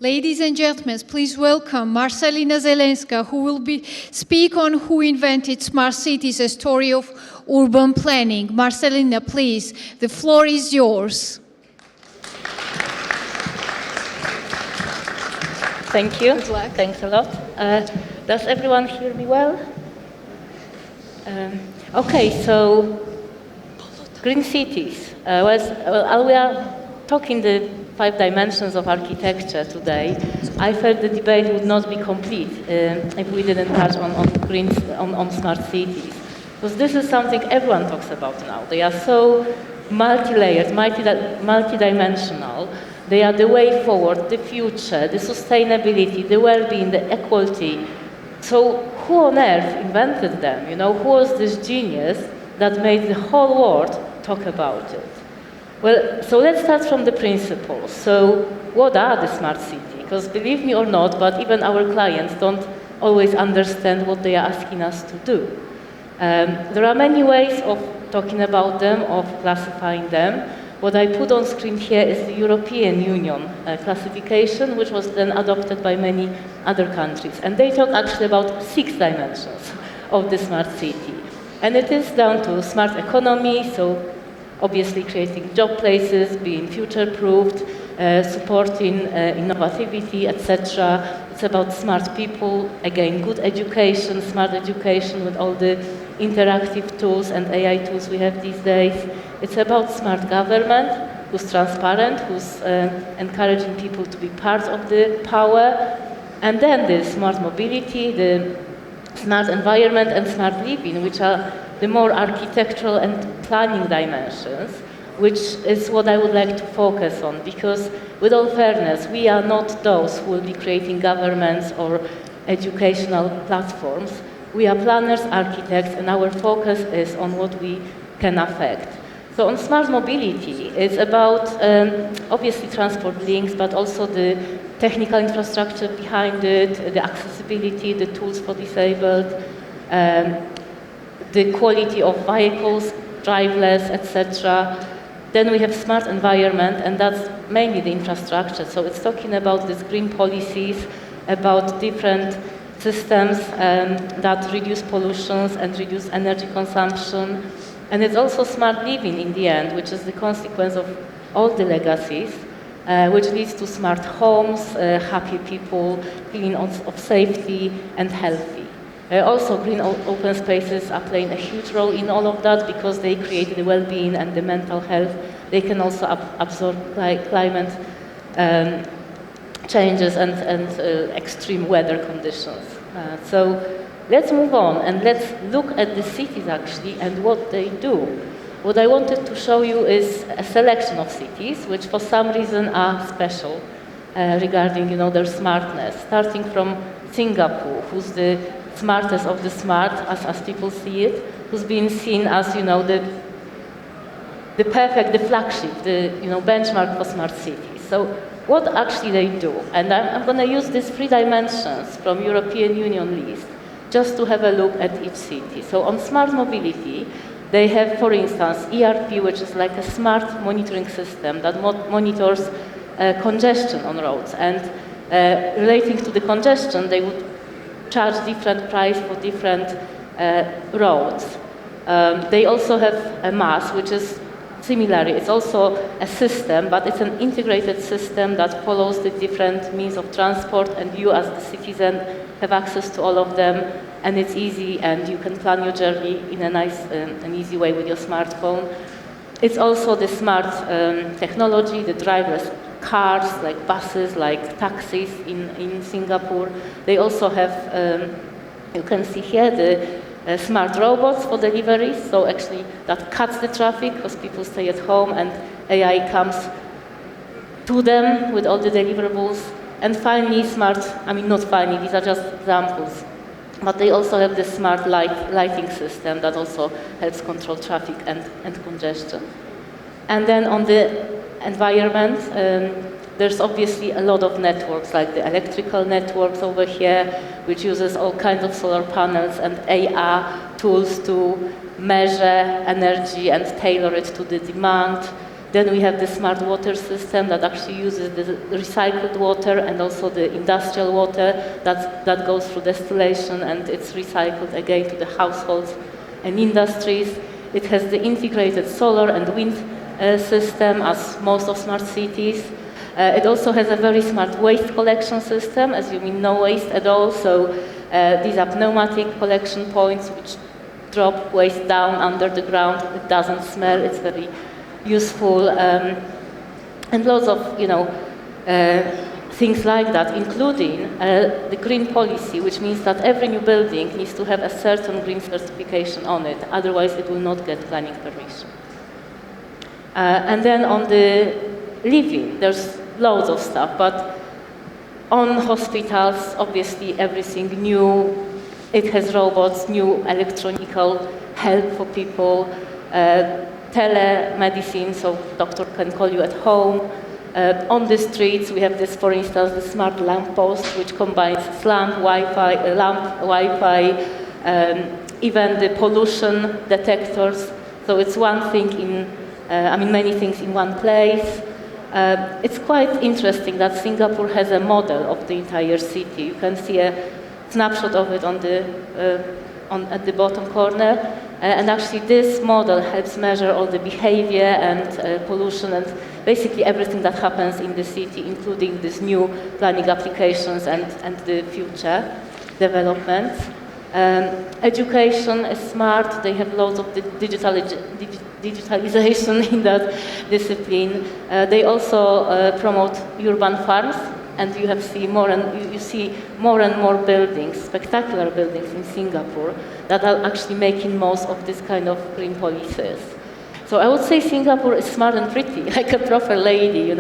Ladies and gentlemen, please welcome Marcelina Zielinska, who will speak on who invented smart cities, a story of urban planning. Marcelina, please, the floor is yours. Thank you. Good luck. Thanks a lot. Does everyone hear me well? Okay, so green cities. We are talking the 5 dimensions of architecture today. I felt the debate would not be complete if we didn't touch on smart cities. Because this is something everyone talks about now. They are so multi-layered, multi-dimensional. They are the way forward, the future, the sustainability, the well-being, the equality. So who on earth invented them? You know, who was this genius that made the whole world talk about it? Well, so let's start from the principles. So what are the smart cities? Because believe me or not, but even our clients don't always understand what they are asking us to do. There are many ways of talking about them, of classifying them. What I put on screen here is the European Union classification, which was then adopted by many other countries. And they talk actually about 6 dimensions of the smart city. And it is down to smart economy, so obviously creating job places, being future-proofed, supporting innovativity, etc. It's about smart people, again, good education, smart education with all the interactive tools and AI tools we have these days. It's about smart government, who's transparent, who's encouraging people to be part of the power. And then the smart mobility, the smart environment and smart living, which are the more architectural and planning dimensions, which is what I would like to focus on, because with all fairness, we are not those who will be creating governments or educational platforms. We are planners, architects, and our focus is on what we can affect. So on smart mobility, it's about obviously transport links, but also the technical infrastructure behind it, the accessibility, the tools for disabled, the quality of vehicles, driverless, etc. Then we have smart environment, and that's mainly the infrastructure. So it's talking about these green policies, about different systems that reduce pollutions and reduce energy consumption. And it's also smart living in the end, which is the consequence of all the legacies, which leads to smart homes, happy people, feeling of safety and healthy. Also, green open spaces are playing a huge role in all of that because they create the well-being and the mental health. They can also absorb climate changes and extreme weather conditions. So let's move on and let's look at the cities actually and what they do. What I wanted to show you is a selection of cities which for some reason are special regarding their smartness, starting from Singapore, who's the smartest of the smart, as people see it, who's been seen as the perfect, the flagship, the benchmark for smart cities. So what actually they do, and I'm going to use these 3 dimensions from European Union list just to have a look at each city. So on smart mobility, they have, for instance, ERP, which is like a smart monitoring system that monitors congestion on roads. And relating to the congestion, they would charge different price for different roads. They also have a MAS, which is similarly, it's also a system, but it's an integrated system that follows the different means of transport, and you as the citizen have access to all of them, and it's easy, and you can plan your journey in a nice and easy way with your smartphone. It's also the smart technology, the driverless cars, like buses, like taxis in Singapore. They also have, you can see here, the smart robots for deliveries, so actually that cuts the traffic because people stay at home and AI comes to them with all the deliverables. And finally, not finally, these are just examples, but they also have the smart lighting system that also helps control traffic and congestion. And then on the environment, there's obviously a lot of networks, like the electrical networks over here, which uses all kinds of solar panels and AR tools to measure energy and tailor it to the demand. Then we have the smart water system that actually uses the recycled water and also the industrial water that goes through distillation and it's recycled again to the households and industries. It has the integrated solar and wind system, as most of smart cities. It also has a very smart waste collection system, as you mean no waste at all. So these are pneumatic collection points which drop waste down under the ground. It doesn't smell. It's very useful, and lots of things like that, including the green policy, which means that every new building needs to have a certain green certification on it. Otherwise, it will not get planning permission. And then on the living, there's loads of stuff, but on hospitals, obviously everything new. It has robots, new electronical help for people, telemedicine, so doctor can call you at home. On the streets, we have this, for instance, the smart lamppost, which combines Wi-Fi, even the pollution detectors. So it's one thing many things in one place. It's quite interesting that Singapore has a model of the entire city. You can see a snapshot of it at the bottom corner. And actually this model helps measure all the behavior and pollution and basically everything that happens in the city, including these new planning applications and the future developments. Education is smart. They have loads of digitalization in that discipline. They also promote urban farms, and you see more and more buildings, spectacular buildings in Singapore that are actually making most of this kind of green policies. So I would say Singapore is smart and pretty, like a proper lady.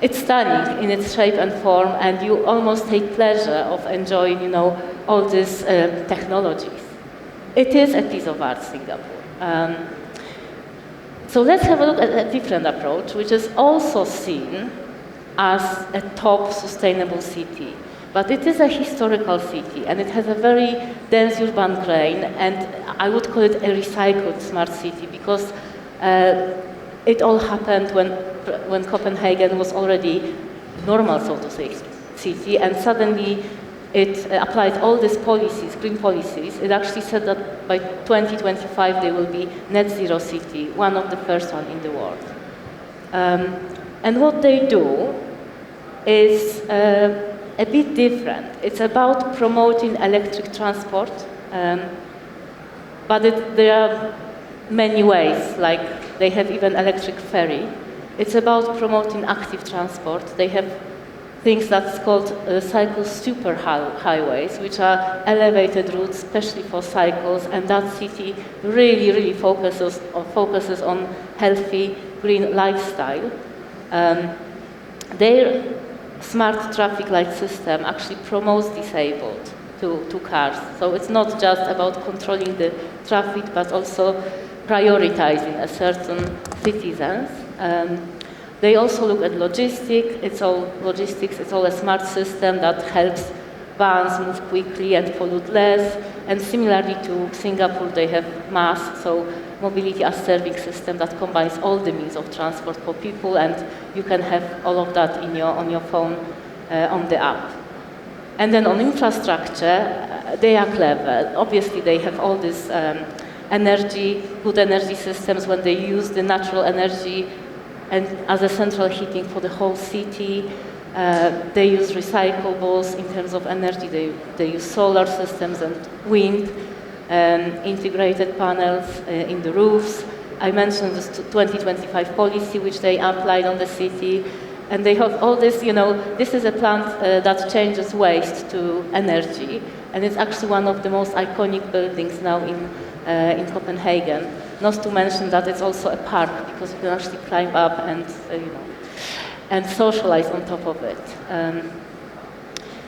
It's stunning in its shape and form, and you almost take pleasure of enjoying, all these technologies. It is a piece of art, Singapore. So let's have a look at a different approach, which is also seen as a top sustainable city. But it is a historical city, and it has a very dense urban grain, and I would call it a recycled smart city, because it all happened when Copenhagen was already normal, so to say, city, and suddenly it applied all these policies, green policies. It actually said that by 2025 they will be net zero city, one of the first one in the world. And what they do is a bit different. It's about promoting electric transport, but there are many ways, like they have even electric ferry. It's about promoting active transport. They have things that's called cycle super highways, which are elevated routes, especially for cycles, and that city really focuses on healthy green lifestyle. Their smart traffic light system actually promotes disabled to cars. So it's not just about controlling the traffic, but also prioritizing a certain citizens. They also look at logistics. It's all a smart system that helps vans move quickly and pollute less. And similarly to Singapore, they have MaaS, so mobility as serving system that combines all the means of transport for people, and you can have all of that on your phone on the app. And then on infrastructure, they are clever. Obviously, they have all this good energy systems when they use the natural energy and as a central heating for the whole city. They use recyclables in terms of energy. They use solar systems and wind, integrated panels in the roofs. I mentioned this 2025 policy, which they applied on the city. And they have all this, this is a plant that changes waste to energy. And it's actually one of the most iconic buildings now in Copenhagen. Not to mention that it's also a park, because you can actually climb up and socialize on top of it.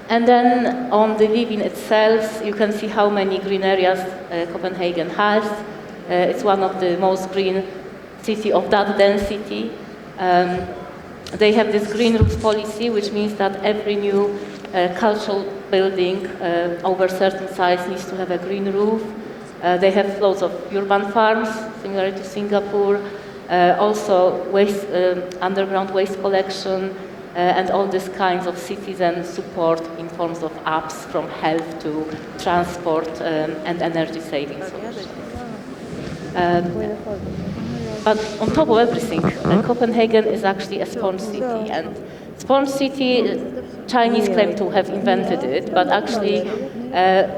And then on the living itself, you can see how many green areas Copenhagen has. It's one of the most green city of that density. They have this green roof policy, which means that every new cultural building over a certain size needs to have a green roof. They have lots of urban farms, similar to Singapore. also waste, underground waste collection, and all these kinds of citizen support in forms of apps from health to transport and energy saving solutions. But on top of everything, Copenhagen is actually a sponge city. And sponge city, Chinese claim to have invented it, but actually,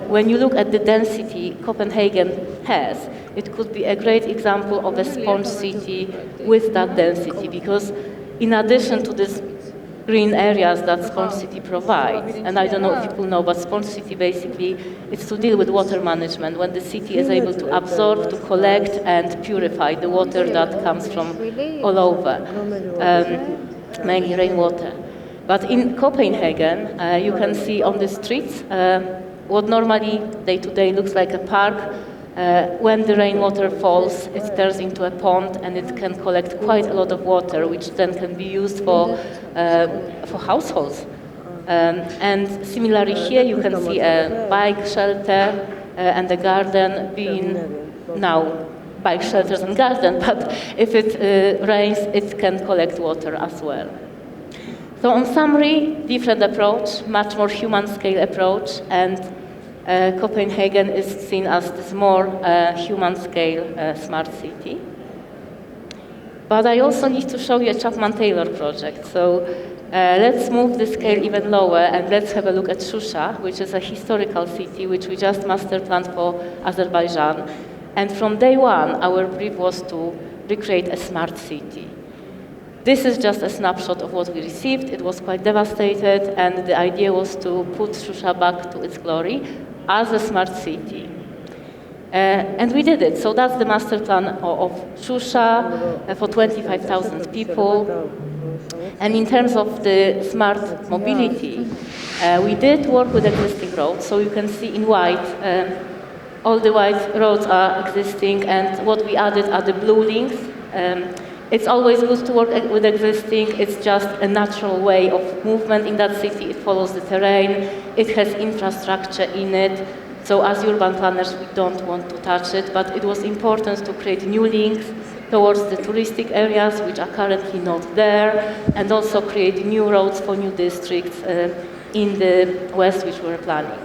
when you look at the density Copenhagen has, it could be a great example of a sponge city with that density, because in addition to this green areas that Sponge City provides, and I don't know if people know, but Sponge City basically is to deal with water management, when the city is able to absorb, to collect, and purify the water that comes from all over, mainly rainwater. But in Copenhagen, you can see on the streets what normally day-to-day looks like a park. When the rainwater falls, it turns into a pond, and it can collect quite a lot of water, which then can be used for households. And similarly here, you can see a bike shelter and a garden being now bike shelters and garden, but if it rains, it can collect water as well. So in summary, different approach, much more human scale approach, and Copenhagen is seen as this more human-scale smart city. But I also need to show you a Chapman-Taylor project. So let's move the scale even lower, and let's have a look at Shusha, which is a historical city which we just master planned for Azerbaijan. And from day one, our brief was to recreate a smart city. This is just a snapshot of what we received. It was quite devastated, and the idea was to put Shusha back to its glory as a smart city. And we did it. So that's the master plan of Shusha for 25,000 people. And in terms of the smart mobility, we did work with existing roads. So you can see in white, all the white roads are existing, and what we added are the blue links. It's always good to work with existing. It's just a natural way of movement in that city. It follows the terrain. It has infrastructure in it. So as urban planners, we don't want to touch it, but it was important to create new links towards the touristic areas, which are currently not there, and also create new roads for new districts in the west, which we're planning.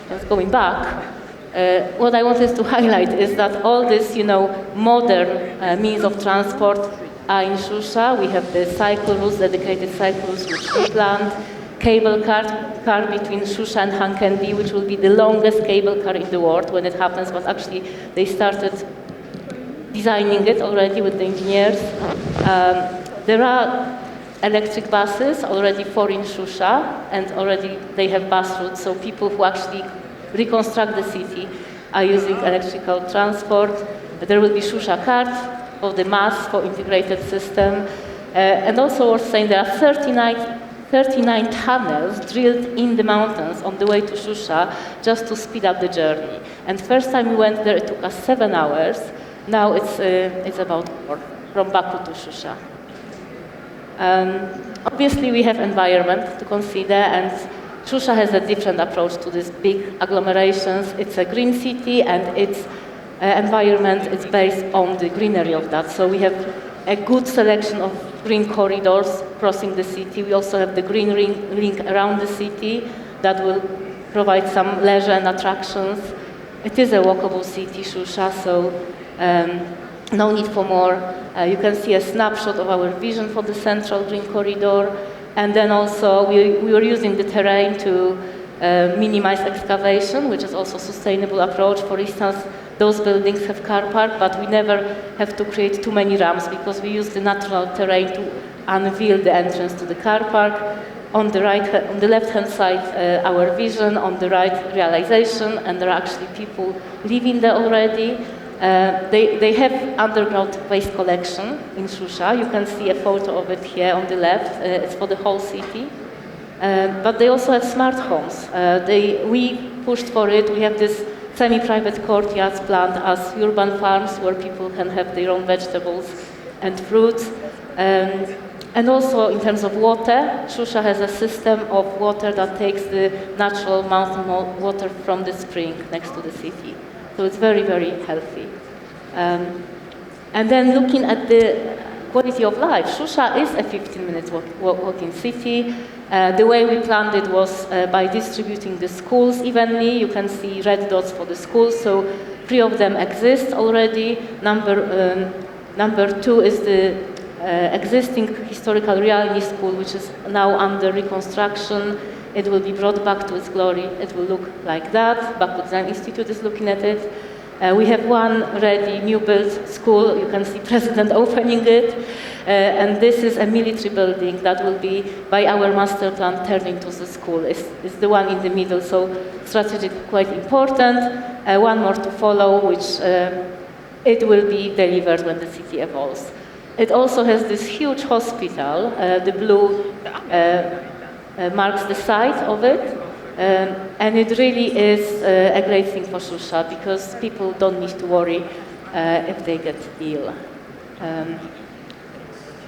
Just going back. What I wanted to highlight is that all this, modern means of transport are in Shusha. We have the cycle routes, dedicated cycle routes, which we planned. Cable car between Shusha and Hankendi, which will be the longest cable car in the world when it happens, but actually they started designing it already with the engineers. There are electric buses, already 4 in Shusha, and already they have bus routes, so people who actually reconstruct the city are using electrical transport. There will be Shusha carts for the mass, for integrated system. And also worth saying there are 39 tunnels drilled in the mountains on the way to Shusha just to speed up the journey. And first time we went there, it took us 7 hours. Now it's about 4 from Baku to Shusha. Obviously, we have environment to consider, and Shusha has a different approach to these big agglomerations. It's a green city, and its environment is based on the greenery of that. So we have a good selection of green corridors crossing the city. We also have the green ring around the city that will provide some leisure and attractions. It is a walkable city, Shusha, so no need for more. You can see a snapshot of our vision for the central green corridor. And then also we were using the terrain to minimize excavation, which is also a sustainable approach. For instance, those buildings have car park, but we never have to create too many ramps because we use the natural terrain to unveil the entrance to the car park. On the left-hand side, our vision, on the right, realization, and there are actually people living there already. They have underground waste collection in Shusha. You can see a photo of it here on the left. It's for the whole city. But they also have smart homes. We pushed for it. We have this semi-private courtyards planned as urban farms where people can have their own vegetables and fruits. And also in terms of water, Shusha has a system of water that takes the natural mountain water from the spring next to the city. So it's very, very healthy. And then looking at the quality of life, Shusha is a 15-minute walking city. The way we planned it was by distributing the schools evenly. You can see red dots for the schools, so 3 of them exist already. Number 2 is the existing historical reality school, which is now under reconstruction. It will be brought back to its glory. It will look like that. Baku Design Institute is looking at it. We have one ready new built school. You can see President opening it. And this is a military building that will be, by our master plan, turned into the school. It's the one in the middle, so strategic, quite important. One more to follow, which it will be delivered when the city evolves. It also has this huge hospital. The blue marks the site of it. And it really is a great thing for Shusha because people don't need to worry if they get ill.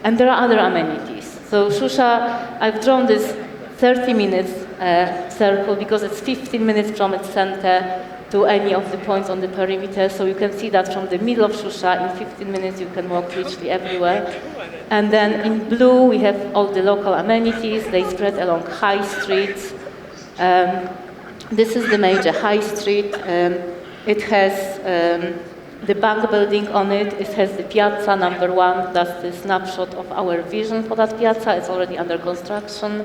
And there are other amenities. So Shusha, I've drawn this 30 minutes circle because it's 15 minutes from its center to any of the points on the perimeter. So you can see that from the middle of Shusha, in 15 minutes you can walk literally everywhere. And then in blue we have all the local amenities. They spread along high streets. This is the major high street. It has the bank building on it. It has the piazza number 1. That's the snapshot of our vision for that piazza. It's already under construction.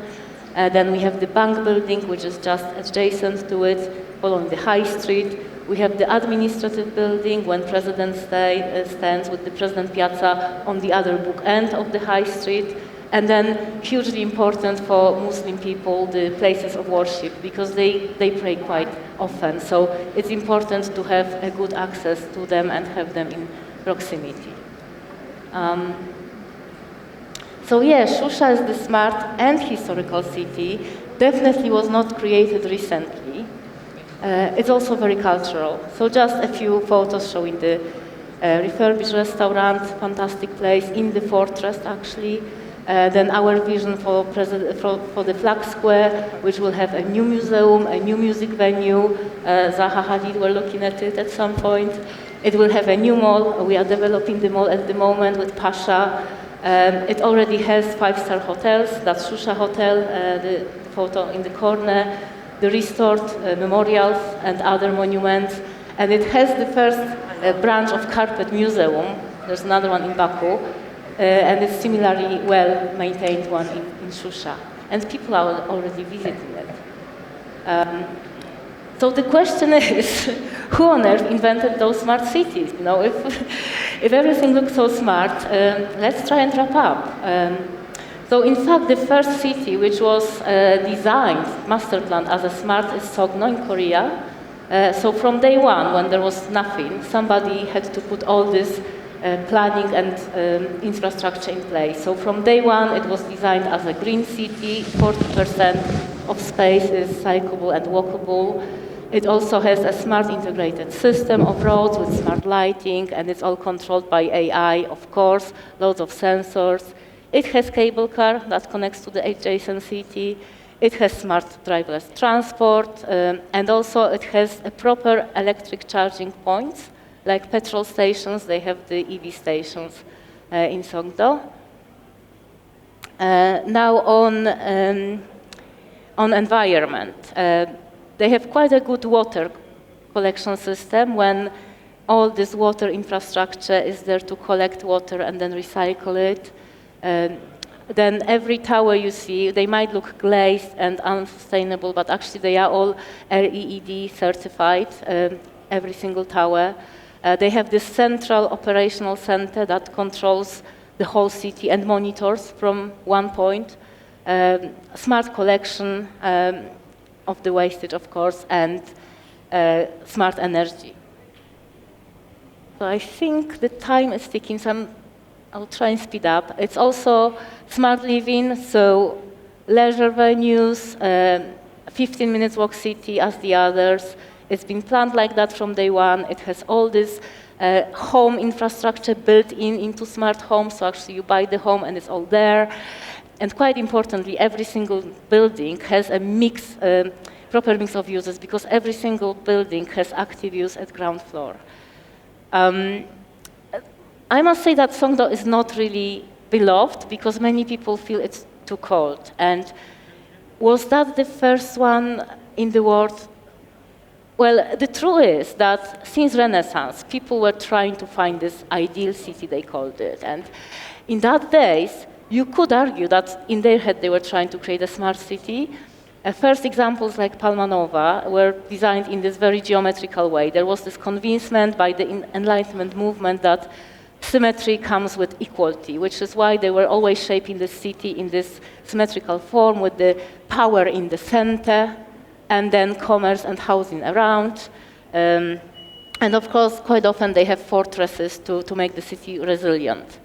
Then we have the bank building, which is just adjacent to it, following the high street. We have the administrative building when President stands with the President Piazza on the other book end of the high street. And then, hugely important for Muslim people, the places of worship, because they pray quite often. So it's important to have a good access to them and have them in proximity. So yeah, Shusha is the smart and historical city. Definitely was not created recently. It's also very cultural. So just a few photos showing the refurbished restaurant, fantastic place in the fortress actually. Then our vision for the Flag Square, which will have a new museum, a new music venue. Zaha Hadid were looking at it at some point. It will have a new mall. We are developing the mall at the moment with Pasha. It already has 5-star hotels. That's Shusha Hotel, the photo in the corner, the restored memorials and other monuments. And it has the first branch of Carpet Museum. There's another one in Baku. And it's similarly well-maintained one in Shusha. And people are already visiting it. So the question is, who on earth invented those smart cities? You know, if everything looks so smart, let's try and wrap up. So in fact, the first city which was designed, master planned as a smart is Sogno in Korea. So from day one, when there was nothing, somebody had to put all this planning and infrastructure in place. So from day one, it was designed as a green city. 40% of space is cyclable and walkable. It also has a smart integrated system of roads with smart lighting, and it's all controlled by AI, of course, loads of sensors. It has cable car that connects to the adjacent city. It has smart driverless transport, and also it has a proper electric charging points. Like petrol stations, they have the EV stations in Sogdo. Now on environment. They have quite a good water collection system when all this water infrastructure is there to collect water and then recycle it. Then every tower you see, they might look glazed and unsustainable, but actually they are all LEED certified, every single tower. They have this central operational center that controls the whole city and monitors from one point. Smart collection of the wastage, of course, and smart energy. So I think the time is ticking, so I'll try and speed up. It's also smart living, so leisure venues, 15 minutes walk city as the others. It's been planned like that from day one. It has all this home infrastructure built into smart homes, so actually you buy the home and it's all there. And quite importantly, every single building has a proper mix of uses, because every single building has active use at ground floor. I must say that Songdo is not really beloved because many people feel it's too cold. And was that the first one in the world? Well, the truth is that since Renaissance, people were trying to find this ideal city, they called it. And in that days, you could argue that in their head they were trying to create a smart city. First examples like Palmanova were designed in this very geometrical way. There was this convincement by the Enlightenment movement that symmetry comes with equality, which is why they were always shaping the city in this symmetrical form with the power in the center and then commerce and housing around. And of course, quite often they have fortresses to make the city resilient.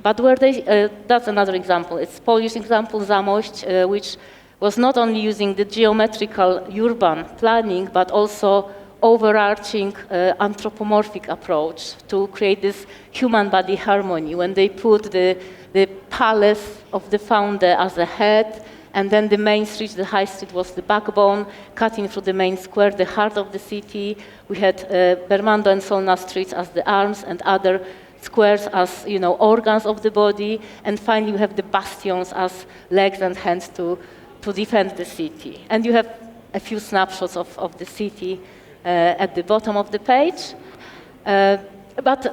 But were they, that's another example. It's Polish example, Zamość, which was not only using the geometrical urban planning, but also overarching anthropomorphic approach to create this human body harmony. When they put the palace of the founder as a head, and then the main street, the high street, was the backbone, cutting through the main square, the heart of the city. We had Bermando and Solna streets as the arms, and other squares as organs of the body, and finally we have the bastions as legs and hands to defend the city. And you have a few snapshots of the city at the bottom of the page. But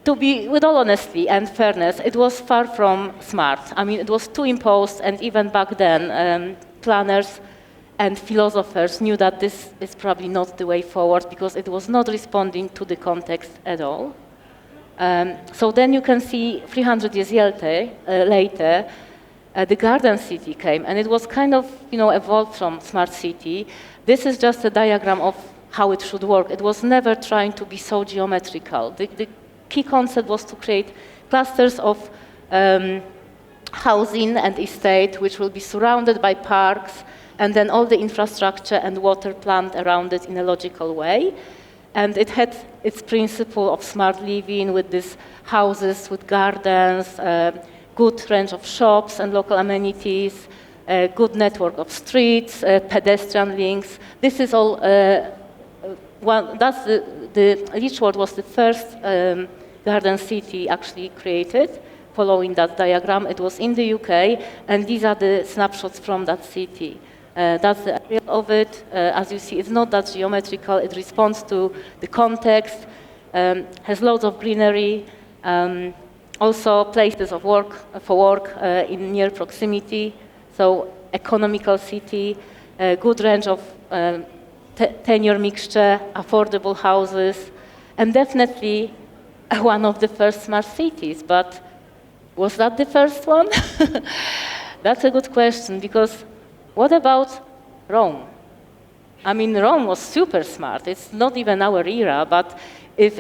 to be, with all honesty and fairness, it was far from smart. I mean, it was too imposed, and even back then, planners and philosophers knew that this is probably not the way forward because it was not responding to the context at all. So then you can see 300 years later, the garden city came, and it was kind of evolved from smart city. This is just a diagram of how it should work. It was never trying to be so geometrical. The key concept was to create clusters of housing and estate, which will be surrounded by parks, and then all the infrastructure and water planned around it in a logical way. And it had its principle of smart living with these houses, with gardens, good range of shops and local amenities, a good network of streets, pedestrian links. This is all, that's the Lichworld was the first garden city actually created. Following that diagram, it was in the UK, and these are the snapshots from that city. That's the area of it. As you see, it's not that geometrical. It responds to the context, has loads of greenery, also places of work in near proximity. So economical city, a good range of tenure mixture, affordable houses, and definitely one of the first smart cities. But was that the first one? That's a good question, because what about Rome? I mean, Rome was super smart. It's not even our era, but if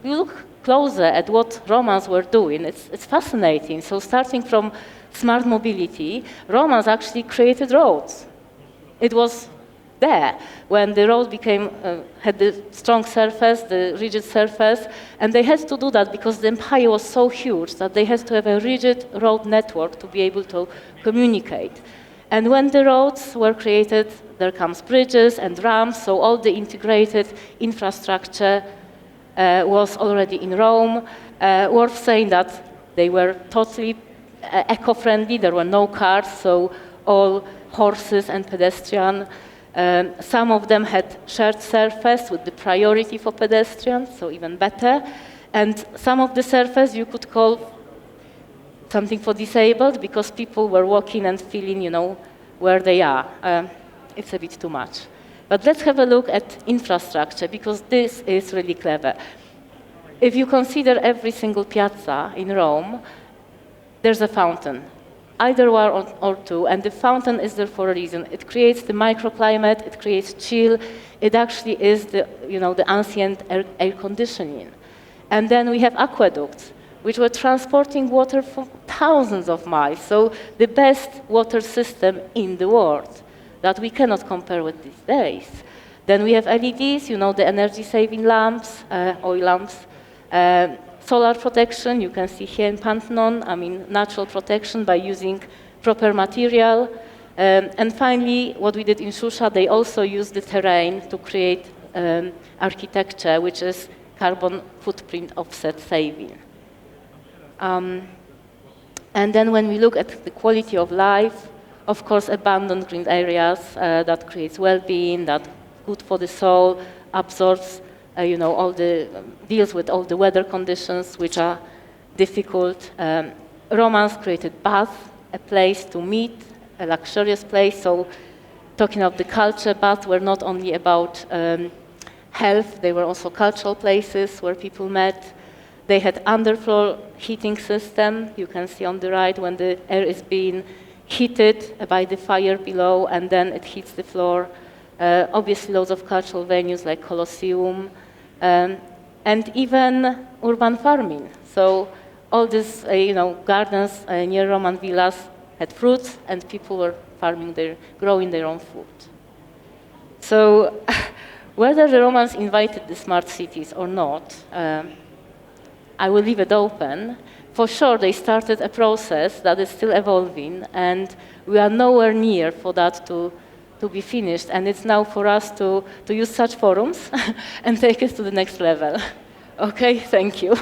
you look closer at what Romans were doing, it's fascinating. So starting from smart mobility, Romans actually created roads. It was there when the road had the strong surface, the rigid surface, and they had to do that because the empire was so huge that they had to have a rigid road network to be able to communicate. And when the roads were created, there comes bridges and ramps, so all the integrated infrastructure was already in Rome. Worth saying that they were totally eco-friendly. There were no cars, so all horses and pedestrian. Some of them had shared surface with the priority for pedestrians, so even better. And some of the surface you could call something for disabled because people were walking and feeling, where they are. It's a bit too much. But let's have a look at infrastructure because this is really clever. If you consider every single piazza in Rome, there's a fountain, either one or two, and the fountain is there for a reason. It creates the microclimate, it creates chill. It actually is the ancient air conditioning. And then we have aqueducts, which were transporting water for thousands of miles. So the best water system in the world that we cannot compare with these days. Then we have LEDs, the energy-saving lamps, oil lamps, solar protection. You can see here in Pantheon, natural protection by using proper material. And finally, what we did in Shusha, they also used the terrain to create architecture, which is carbon footprint offset saving. And then when we look at the quality of life, of course, abandoned green areas that creates well-being, that good for the soul, absorbs, deals with all the weather conditions which are difficult. Romans created baths, a place to meet, a luxurious place. So talking of the culture, baths were not only about health, they were also cultural places where people met. They had underfloor heating system. You can see on the right when the air is being heated by the fire below and then it heats the floor. Obviously loads of cultural venues like Colosseum and even urban farming. So all these gardens near Roman villas had fruits and people were growing their own food. So whether the Romans invited the smart cities or not, I will leave it open. For sure, they started a process that is still evolving, and we are nowhere near for that to be finished. And it's now for us to use such forums and take it to the next level. Okay, thank you.